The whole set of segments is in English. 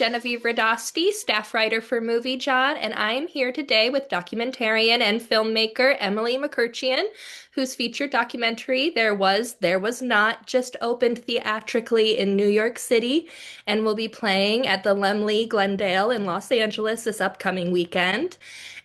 Genevieve Radosti, staff writer for MovieJawn, and I'm here today with documentarian and filmmaker Emily Mkrtichian, whose featured documentary There Was Not just opened theatrically in New York City and will be playing at the Laemmle Glendale in Los Angeles this upcoming weekend.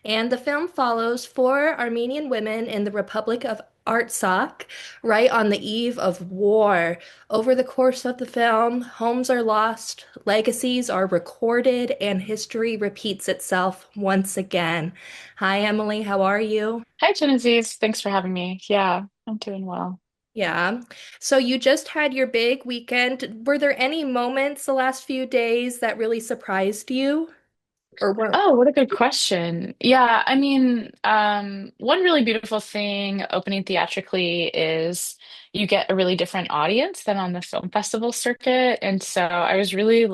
And the film follows four Armenian women in the Republic of Artsakh right on the eve of war. Over the course of the film, homes are lost, legacies are recorded, and history repeats itself once again. Hi, Emily, how are you? Hi, Genevieve. Thanks for having me. Yeah, I'm doing well. Yeah. So you just had your big weekend. Were there any moments the last few days that really surprised you? Or weren't? Oh, what a good question. Yeah, one really beautiful thing opening theatrically is you get a really different audience than on the film festival circuit. And so I was really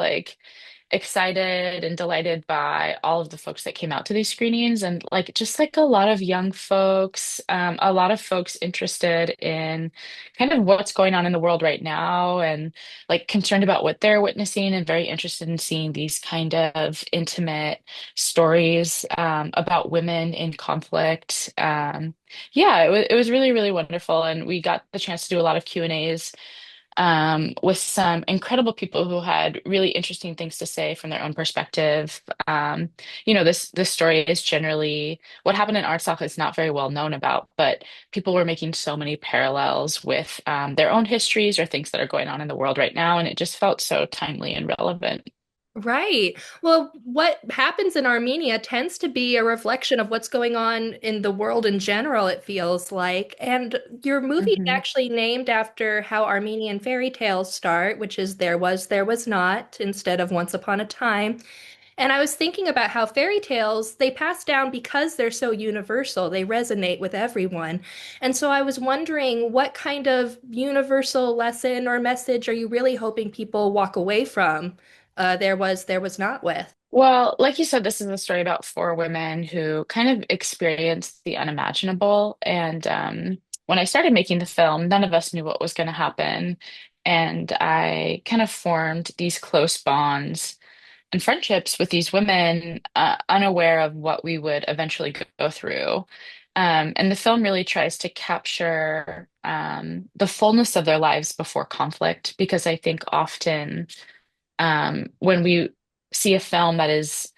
excited and delighted by all of the folks that came out to these screenings and just like a lot of young folks, a lot of folks interested in kind of what's going on in the world right now and like concerned about what they're witnessing and very interested in seeing these kind of intimate stories about women in conflict. Yeah, it was really, really wonderful. And we got the chance to do a lot of Q&As with some incredible people who had really interesting things to say from their own perspective. This story is generally what happened in Artsakh is not very well known about, but people were making so many parallels with their own histories or things that are going on in the world right now, and it just felt so timely and relevant. Right. Well, what happens in Armenia tends to be a reflection of what's going on in the world in general, it feels like. And your movie is Hmm. actually named after how Armenian fairy tales start, which is there was not, instead of once upon a time. And I was thinking about how fairy tales, they pass down because they're so universal. They resonate with everyone. And so I was wondering what kind of universal lesson or message are you really hoping people walk away from there was not with? Well, like you said, this is a story about four women who kind of experienced the unimaginable. And when I started making the film, none of us knew what was going to happen. And I kind of formed these close bonds and friendships with these women, unaware of what we would eventually go through. And the film really tries to capture the fullness of their lives before conflict, because I think often when we see a film that is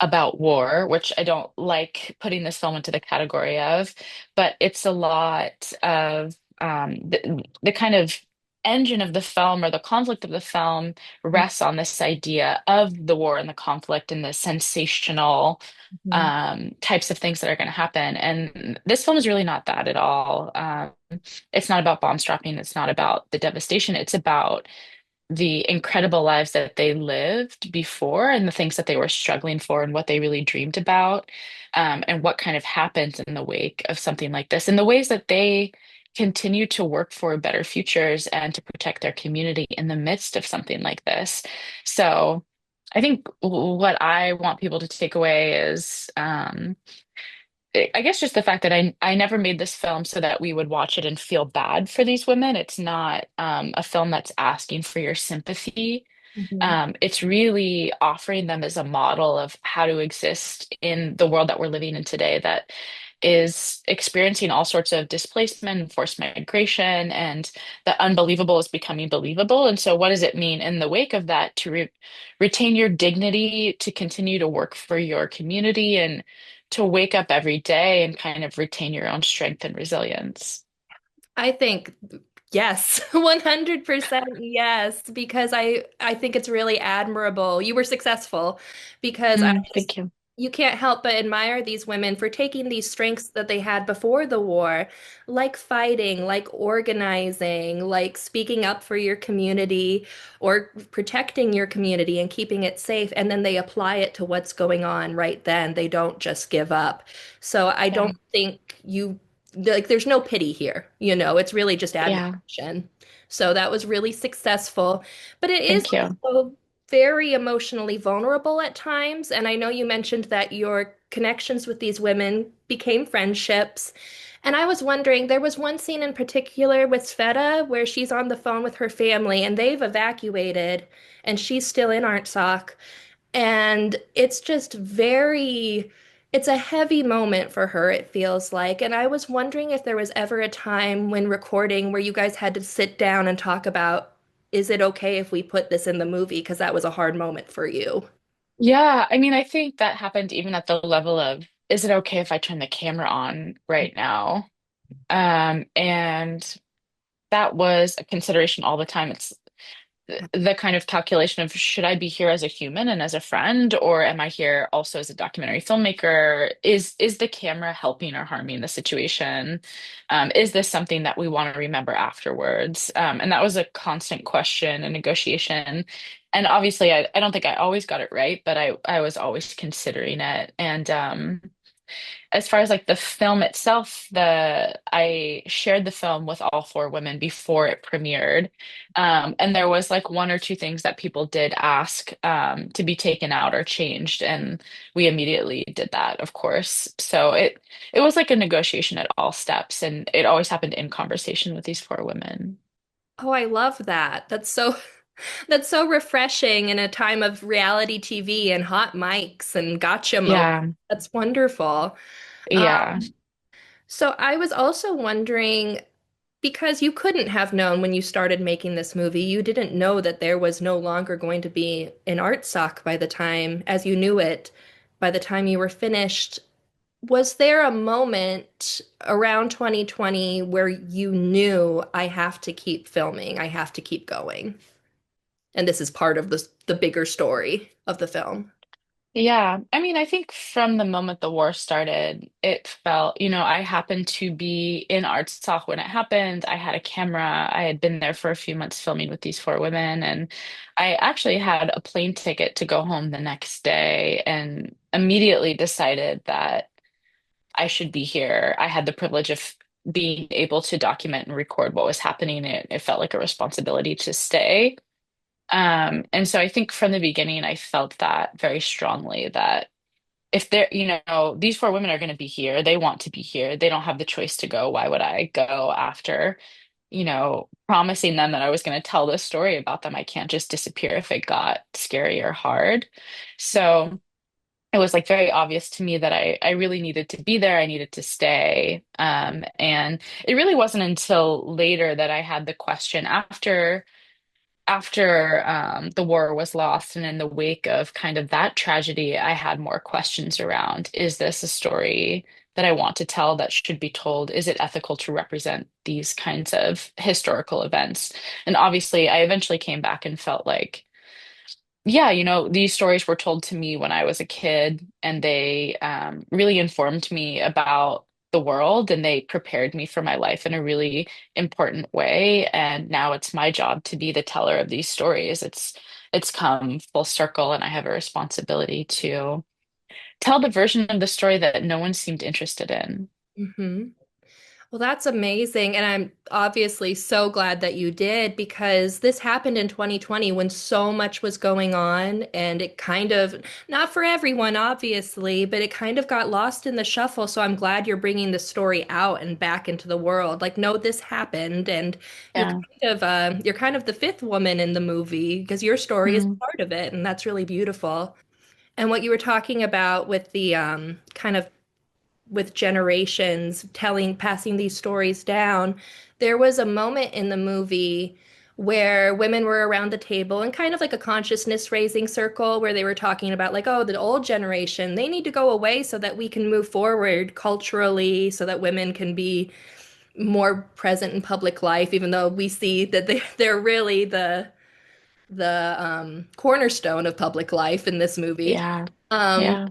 about war, which I don't like putting this film into the category of, but it's a lot of the kind of engine of the film or the conflict of the film rests on this idea of the war and the conflict and the sensational Mhm. types of things that are going to happen. And this film is really not that at all. It's not about bomb dropping. It's not about the devastation. It's about the incredible lives that they lived before and the things that they were struggling for and what they really dreamed about, and what kind of happens in the wake of something like this and the ways that they continue to work for better futures and to protect their community in the midst of something like this. So I think what I want people to take away is I guess just the fact that I never made this film so that we would watch it and feel bad for these women. It's not a film that's asking for your sympathy. Mhm. It's really offering them as a model of how to exist in the world that we're living in today that is experiencing all sorts of displacement and forced migration, and the unbelievable is becoming believable. And so, what does it mean in the wake of that to retain your dignity, to continue to work for your community, and to wake up every day and kind of retain your own strength and resilience? I think yes, 100% yes, because I think it's really admirable. You were successful because I just Thank you. you can't help but admire these women for taking these strengths that they had before the war, like fighting, like organizing, like speaking up for your community or protecting your community and keeping it safe, and then they apply it to what's going on right then. They don't just give up. So I Yeah. don't think you like there's no pity here, it's really just Yeah. admiration. So that was really successful. But it is Thank you. also very emotionally vulnerable at times. And I know you mentioned that your connections with these women became friendships. And I was wondering, there was one scene in particular with Sveta where she's on the phone with her family and they've evacuated and she's still in Artsakh. And it's just it's a heavy moment for her, it feels like. And I was wondering if there was ever a time when recording where you guys had to sit down and talk about, is it okay if we put this in the movie? Because that was a hard moment for you. Yeah, I mean, I think that happened even at the level of, is it okay if I turn the camera on right now? And that was a consideration all the time. It's the kind of calculation of should I be here as a human and as a friend, or am I here also as a documentary filmmaker? Is the camera helping or harming the situation? Is this something that we want to remember afterwards? And that was a constant question and negotiation. And obviously, I don't think I always got it right, but I was always considering it. And as far as like the film itself, the I shared the film with all four women before it premiered. And there was like one or two things that people did ask to be taken out or changed, and we immediately did that, of course. So it was like a negotiation at all steps, and it always happened in conversation with these four women. Oh, I love that. That's so refreshing in a time of reality TV and hot mics and gotcha moments. Yeah, That's wonderful. yeah, So I was also wondering, because you couldn't have known when you started making this movie, you didn't know that there was no longer going to be an art sock by the time, as you knew it, by the time you were finished. Was there a moment around 2020 where you knew I have to keep filming, I have to keep going? And this is part of the bigger story of the film. yeah. I mean, I think from the moment the war started, it felt, I happened to be in Artsakh when it happened. I had a camera. I had been there for a few months filming with these four women, and I actually had a plane ticket to go home the next day and immediately decided that I should be here. I had the privilege of being able to document and record what was happening. It felt like a responsibility to stay. And so I think from the beginning, I felt that very strongly that if these four women are going to be here, they want to be here. They don't have the choice to go. Why would I go after, promising them that I was going to tell this story about them? I can't just disappear if it got scary or hard. So it was like very obvious to me that I really needed to be there. I needed to stay. And it really wasn't until later that I had the question after the war was lost and in the wake of kind of that tragedy, I had more questions around, is this a story that I want to tell that should be told? Is it ethical to represent these kinds of historical events? And obviously, I eventually came back and felt like, yeah, these stories were told to me when I was a kid, and they really informed me about the world, and they prepared me for my life in a really important way. And now it's my job to be the teller of these stories. It's come full circle, and I have a responsibility to tell the version of the story that no one seemed interested in. Hmm. Well, that's amazing. And I'm obviously so glad that you did because this happened in 2020 when so much was going on. And it kind of, not for everyone, obviously, but it kind of got lost in the shuffle. So I'm glad you're bringing the story out and back into the world. Like, no, this happened. And Yeah. you're kind of the fifth woman in the movie because your story is Mm. part of it. And that's really beautiful. And what you were talking about with the kind of with generations passing these stories down. There was a moment in the movie where women were around the table in kind of like a consciousness raising circle where they were talking about like, oh, the old generation, they need to go away so that we can move forward culturally, so that women can be more present in public life, even though we see that they're really the cornerstone of public life in this movie. Yeah. Um, Yeah.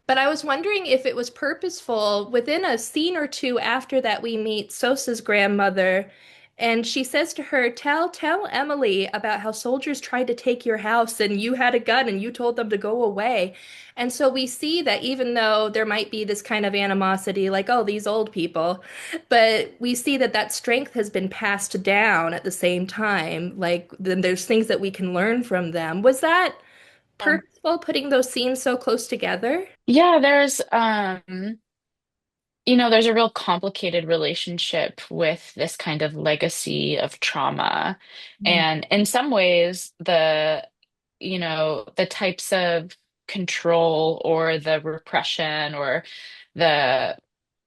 but I was wondering if it was purposeful within a scene or two after that we meet Sosa's grandmother And she says to her, tell Emily about how soldiers tried to take your house and you had a gun and you told them to go away. And so we see that even though there might be this kind of animosity, like, oh, these old people, but we see that that strength has been passed down at the same time. Like, then there's things that we can learn from them. Was that purposeful, putting those scenes so close together? Yeah, there's a real complicated relationship with this kind of legacy of trauma. Mm. And in some ways, the types of control or the repression or the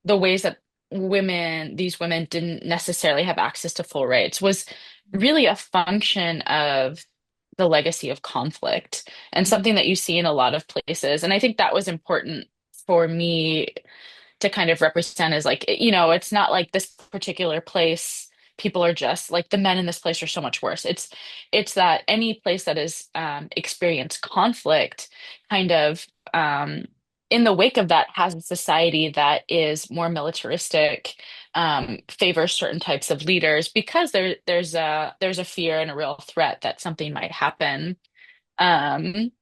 the ways that these women didn't necessarily have access to full rights was really a function of the legacy of conflict and something that you see in a lot of places. And I think that was important for me to kind of represent as like, it's not like this particular place, people are just like the men in this place are so much worse. It's that any place that has experienced conflict kind of in the wake of that has a society that is more militaristic, favors certain types of leaders because there's a fear and a real threat that something might happen. Um,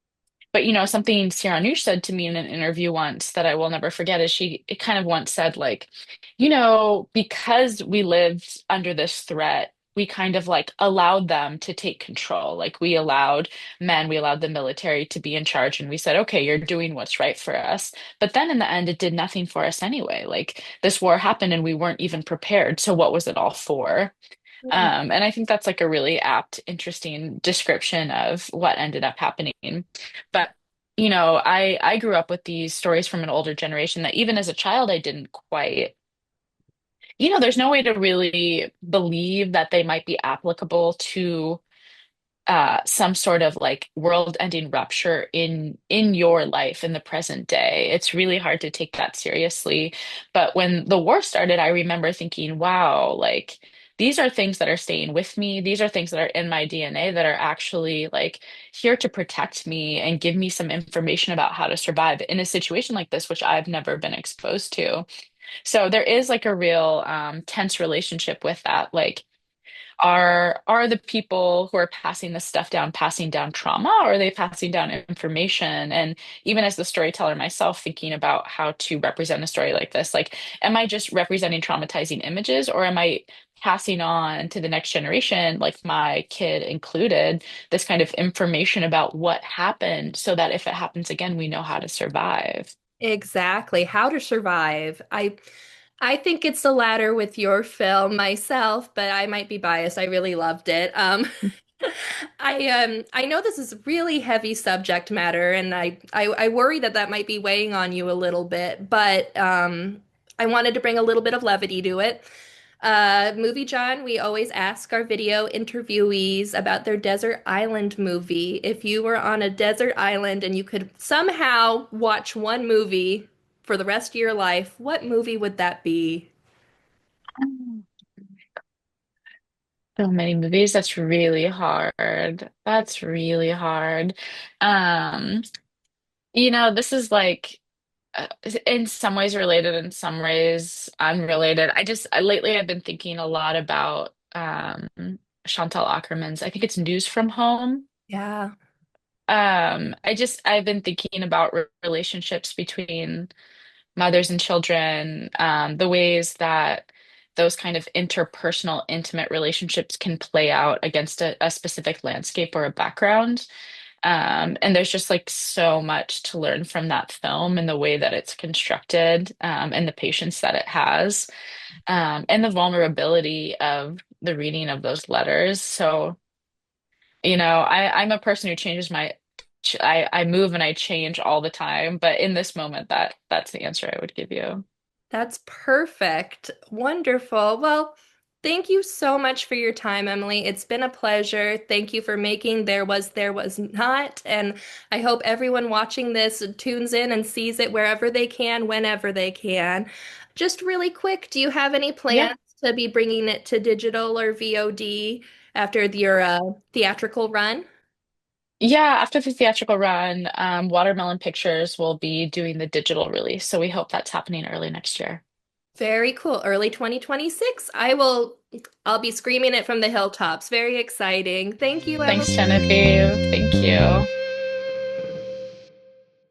but something Siranush said to me in an interview once that I will never forget is she it kind of once said like, because we lived under this threat, we kind of like allowed them to take control. Like we allowed the military to be in charge, and we said, okay, you're doing what's right for us. But then in the end, it did nothing for us anyway. Like this war happened and we weren't even prepared. So what was it all for? Mm. And I think that's like a really apt, interesting description of what ended up happening. But, I grew up with these stories from an older generation that even as a child, I didn't quite, there's no way to really believe that they might be applicable to some sort of like world-ending rupture in your life in the present day. It's really hard to take that seriously. But when the war started, I remember thinking, wow, like these are things that are staying with me. These are things that are in my DNA that are actually like here to protect me and give me some information about how to survive in a situation like this, which I've never been exposed to. So there is like a real tense relationship with that. Like are the people who are passing this stuff down passing down trauma, or are they passing down information? And even as the storyteller myself, thinking about how to represent a story like this, like, am I just representing traumatizing images, or am I passing on to the next generation, like my kid included, this kind of information about what happened so that if it happens again, we know how to survive? Exactly. How to survive. I think it's the latter with your film myself, but I might be biased. I really loved it. I know this is really heavy subject matter, and I worry that that might be weighing on you a little bit, but I wanted to bring a little bit of levity to it. Movie John, we always ask our video interviewees about their desert island movie. If you were on a desert island and you could somehow watch one movie for the rest of your life, what movie would that be? So many movies. That's really hard. That's really hard. Um, this is like in some ways related, in some ways unrelated. Lately I've been thinking a lot about Chantal Akerman's, I think it's News from Home. Yeah. I've been thinking about relationships between mothers and children, the ways that those kind of interpersonal, intimate relationships can play out against a specific landscape or a background. And there's just like so much to learn from that film and the way that it's constructed, and the patience that it has, and the vulnerability of the reading of those letters. So, I'm a person who I move and I change all the time, but in this moment, that's the answer I would give you. That's perfect. Wonderful. Well, thank you so much for your time, Emily. It's been a pleasure. Thank you for making There Was Not. And I hope everyone watching this tunes in and sees it wherever they can, whenever they can. Just really quick, do you have any Yeah. plans to be bringing it to digital or VOD after your theatrical run? Yeah, after the theatrical run, Watermelon Pictures will be doing the digital release. So we hope that's happening early next year. Very cool. Early 2026. I'll be screaming it from the hilltops. Very exciting. Thank you, Thanks, Emily. Genevieve. Thank you.